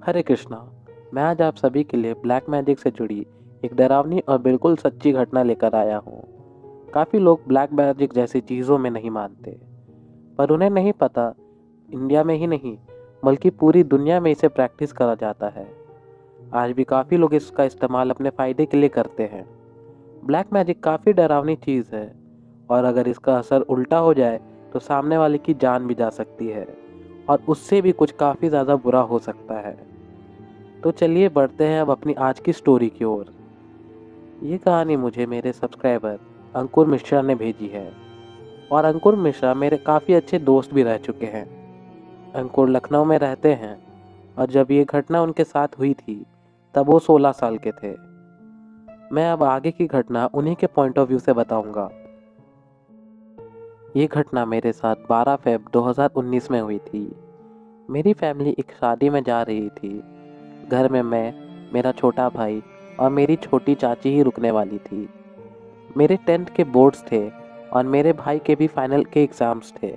हरे कृष्णा। मैं आज आप सभी के लिए ब्लैक मैजिक से जुड़ी एक डरावनी और बिल्कुल सच्ची घटना लेकर आया हूँ। काफ़ी लोग ब्लैक मैजिक जैसी चीज़ों में नहीं मानते, पर उन्हें नहीं पता इंडिया में ही नहीं बल्कि पूरी दुनिया में इसे प्रैक्टिस करा जाता है। आज भी काफ़ी लोग इसका इस्तेमाल अपने फ़ायदे के लिए करते हैं। ब्लैक मैजिक काफ़ी डरावनी चीज़ है और अगर इसका असर उल्टा हो जाए तो सामने वाले की जान भी जा सकती है और उससे भी कुछ काफ़ी ज़्यादा बुरा हो सकता है। तो चलिए बढ़ते हैं अब अपनी आज की स्टोरी की ओर। ये कहानी मुझे मेरे सब्सक्राइबर अंकुर मिश्रा ने भेजी है और अंकुर मिश्रा मेरे काफ़ी अच्छे दोस्त भी रह चुके हैं। अंकुर लखनऊ में रहते हैं और जब ये घटना उनके साथ हुई थी तब वो 16 साल के थे। मैं अब आगे की घटना उन्हीं के पॉइंट ऑफ व्यू से बताऊंगा। ये घटना मेरे साथ 12 फ़रवरी 2019 में हुई थी। मेरी फैमिली एक शादी में जा रही थी। घर में मैं, मेरा छोटा भाई और मेरी छोटी चाची ही रुकने वाली थी। मेरे 10th के बोर्ड्स थे और मेरे भाई के भी फाइनल के एग्ज़ाम्स थे।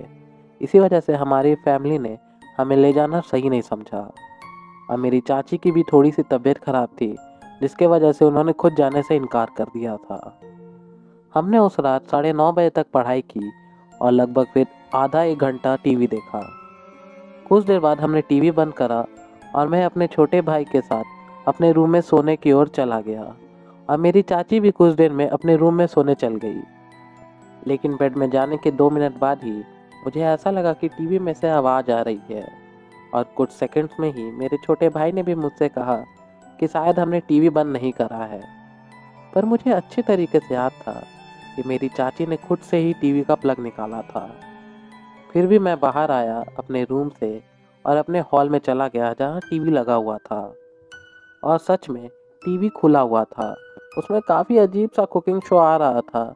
इसी वजह से हमारी फैमिली ने हमें ले जाना सही नहीं समझा और मेरी चाची की भी थोड़ी सी तबीयत ख़राब थी, जिसके वजह से उन्होंने खुद जाने से इनकार कर दिया था। हमने उस रात 9:30 बजे तक पढ़ाई की और लगभग फिर आधा एक घंटा टीवी देखा। कुछ देर बाद हमने टीवी बंद करा और मैं अपने छोटे भाई के साथ अपने रूम में सोने की ओर चला गया और मेरी चाची भी कुछ देर में अपने रूम में सोने चल गई। लेकिन बेड में जाने के 2 मिनट बाद ही मुझे ऐसा लगा कि टीवी में से आवाज़ आ रही है और कुछ सेकंड्स में ही मेरे छोटे भाई ने भी मुझसे कहा कि शायद हमने टीवी बंद नहीं करा है। पर मुझे अच्छे तरीके से याद था कि मेरी चाची ने खुद से ही टीवी का प्लग निकाला था। फिर भी मैं बाहर आया अपने रूम से और अपने हॉल में चला गया जहाँ टीवी लगा हुआ था। और सच में टीवी खुला हुआ था। उसमें काफ़ी अजीब सा कुकिंग शो आ रहा था।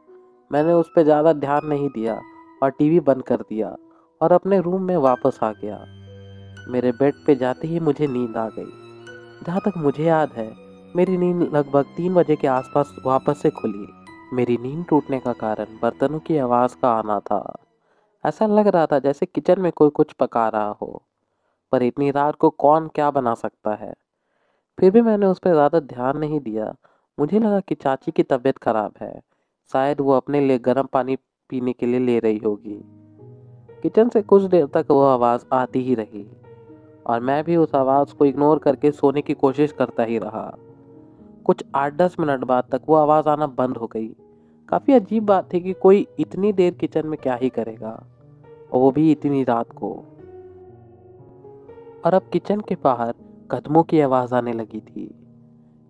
मैंने उस पर ज़्यादा ध्यान नहीं दिया और टीवी बंद कर दिया और अपने रूम में वापस आ गया। मेरे बेड पे जाते ही मुझे नींद आ गई। जहाँ तक मुझे याद है, मेरी नींद लगभग 3 बजे के आसपास वापस से खुली। मेरी नींद टूटने का कारण बर्तनों की आवाज़ का आना था। ऐसा लग रहा था जैसे किचन में कोई कुछ पका रहा हो, पर इतनी रात को कौन क्या बना सकता है। फिर भी मैंने उस पर ज़्यादा ध्यान नहीं दिया। मुझे लगा कि चाची की तबीयत खराब है, शायद वो अपने लिए गर्म पानी पीने के लिए ले रही होगी। किचन से कुछ देर तक वो आवाज़ आती ही रही और मैं भी उस आवाज़ को इग्नोर करके सोने की कोशिश करता ही रहा। कुछ 8-10 मिनट बाद तक वो आवाज़ आना बंद हो गई। काफ़ी अजीब बात थी कि कोई इतनी देर किचन में क्या ही करेगा, और वो भी इतनी रात को। और अब किचन के बाहर कदमों की आवाज़ आने लगी थी।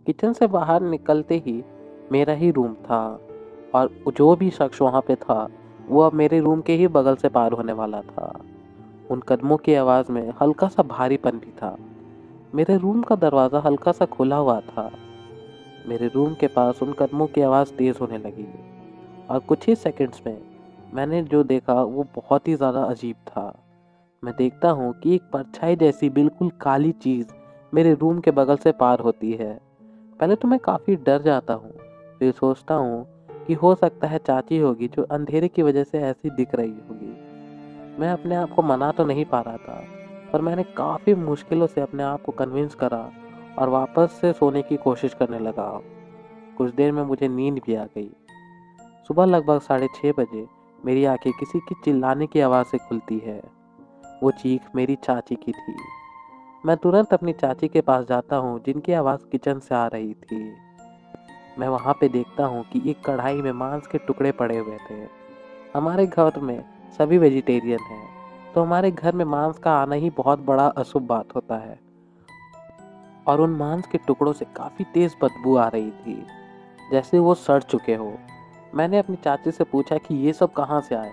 किचन से बाहर निकलते ही मेरा ही रूम था और जो भी शख्स वहाँ पे था वो अब मेरे रूम के ही बगल से पार होने वाला था। उन कदमों की आवाज़ में हल्का सा भारीपन भी था। मेरे रूम का दरवाज़ा हल्का सा खुला हुआ था। मेरे रूम के पास उन कदमों की आवाज़ तेज़ होने लगी और कुछ ही सेकंड्स में मैंने जो देखा वो बहुत ही ज़्यादा अजीब था। मैं देखता हूँ कि एक परछाई जैसी बिल्कुल काली चीज़ मेरे रूम के बगल से पार होती है। पहले तो मैं काफ़ी डर जाता हूँ, फिर सोचता हूँ कि हो सकता है चाची होगी जो अंधेरे की वजह से ऐसी दिख रही होगी। मैं अपने आप को मना तो नहीं पा रहा था, पर मैंने काफ़ी मुश्किलों से अपने आप को कन्विंस करा और वापस से सोने की कोशिश करने लगा। कुछ देर में मुझे नींद भी आ गई। सुबह लगभग 6:30 बजे मेरी आंखें किसी की चिल्लाने की आवाज़ से खुलती है। वो चीख मेरी चाची की थी। मैं तुरंत अपनी चाची के पास जाता हूँ जिनकी आवाज़ किचन से आ रही थी। मैं वहाँ पे देखता हूँ कि एक कढ़ाई में मांस के टुकड़े पड़े हुए थे। हमारे घर में सभी वेजिटेरियन हैं, तो हमारे घर में मांस का आना ही बहुत बड़ा अशुभ बात होता है। और उन मांस के टुकड़ों से काफ़ी तेज़ बदबू आ रही थी, जैसे वो सड़ चुके हो। मैंने अपनी चाची से पूछा कि ये सब कहाँ से आए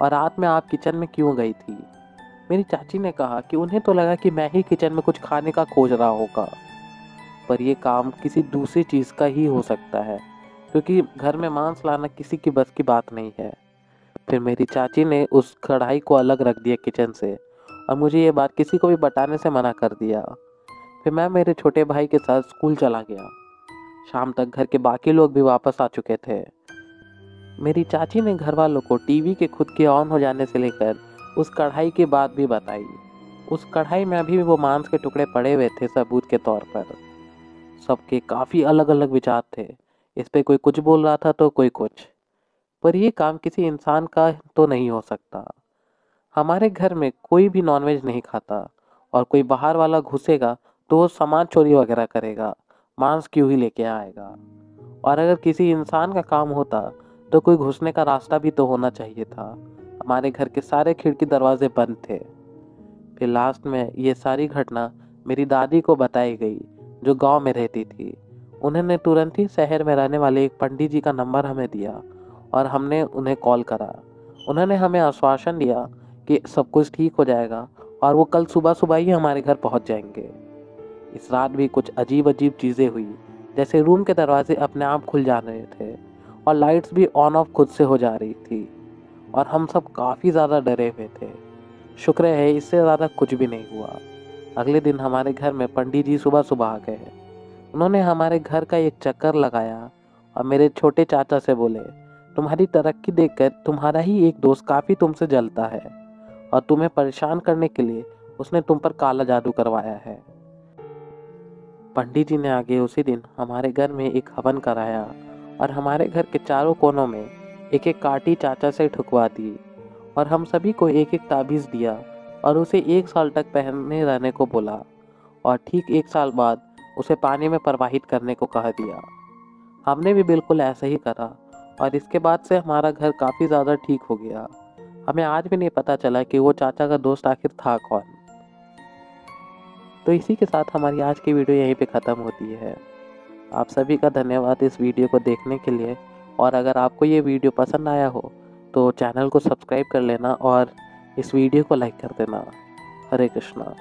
और रात में आप किचन में क्यों गई थी। मेरी चाची ने कहा कि उन्हें तो लगा कि मैं ही किचन में कुछ खाने का खोज रहा होगा, पर यह काम किसी दूसरी चीज़ का ही हो सकता है, क्योंकि घर में मांस लाना किसी की बस की बात नहीं है। फिर मेरी चाची ने उस कढ़ाई को अलग रख दिया किचन से और मुझे ये बात किसी को भी बताने से मना कर दिया। फिर मैं मेरे छोटे भाई के साथ स्कूल चला गया। शाम तक घर के बाकी लोग भी वापस आ चुके थे। मेरी चाची ने घर वालों को टीवी के खुद के ऑन हो जाने से लेकर उस कढ़ाई की बात भी बताई। उस कढ़ाई में अभी भी वो मांस के टुकड़े पड़े हुए थे सबूत के तौर पर। सबके काफ़ी अलग अलग विचार थे। इस पे कोई कुछ बोल रहा था तो कोई कुछ। पर ये काम किसी इंसान का तो नहीं हो सकता। हमारे घर में कोई भी नॉनवेज नहीं खाता, और कोई बाहर वाला घुसेगा तो वो सामान चोरी वगैरह करेगा, मांस क्यों ही लेके आएगा। और अगर किसी इंसान का काम होता तो कोई घुसने का रास्ता भी तो होना चाहिए था। हमारे घर के सारे खिड़की दरवाजे बंद थे। फिर लास्ट में ये सारी घटना मेरी दादी को बताई गई, जो गांव में रहती थी। उन्होंने तुरंत ही शहर में रहने वाले एक पंडित जी का नंबर हमें दिया और हमने उन्हें कॉल करा। उन्होंने हमें आश्वासन दिया कि सब कुछ ठीक हो जाएगा और वो कल सुबह सुबह ही हमारे घर पहुंच जाएंगे। इस रात भी कुछ अजीब अजीब चीज़ें हुई, जैसे रूम के दरवाजे अपने आप खुल जा रहे थे और लाइट्स भी ऑन ऑफ खुद से हो जा रही थी, और हम सब काफ़ी ज़्यादा डरे हुए थे। शुक्र है इससे ज़्यादा कुछ भी नहीं हुआ। अगले दिन हमारे घर में पंडित जी सुबह सुबह आ गए। उन्होंने हमारे घर का एक चक्कर लगाया और मेरे छोटे चाचा से बोले, तुम्हारी तरक्की देखकर तुम्हारा ही एक दोस्त काफ़ी तुमसे जलता है और तुम्हें परेशान करने के लिए उसने तुम पर काला जादू करवाया है। पंडित जी ने आगे उसी दिन हमारे घर में एक हवन कराया और हमारे घर के चारों कोनों में एक एक काठी चाचा से ठुकवा दी, और हम सभी को एक एक ताबीज़ दिया और उसे 1 साल तक पहने रहने को बोला, और ठीक 1 साल बाद उसे पानी में प्रवाहित करने को कह दिया। हमने भी बिल्कुल ऐसा ही करा और इसके बाद से हमारा घर काफ़ी ज़्यादा ठीक हो गया। हमें आज भी नहीं पता चला कि वो चाचा का दोस्त आखिर था कौन। तो इसी के साथ हमारी आज की वीडियो यहीं पे ख़त्म होती है। आप सभी का धन्यवाद इस वीडियो को देखने के लिए, और अगर आपको ये वीडियो पसंद आया हो तो चैनल को सब्सक्राइब कर लेना और इस वीडियो को लाइक कर देना। हरे कृष्णा।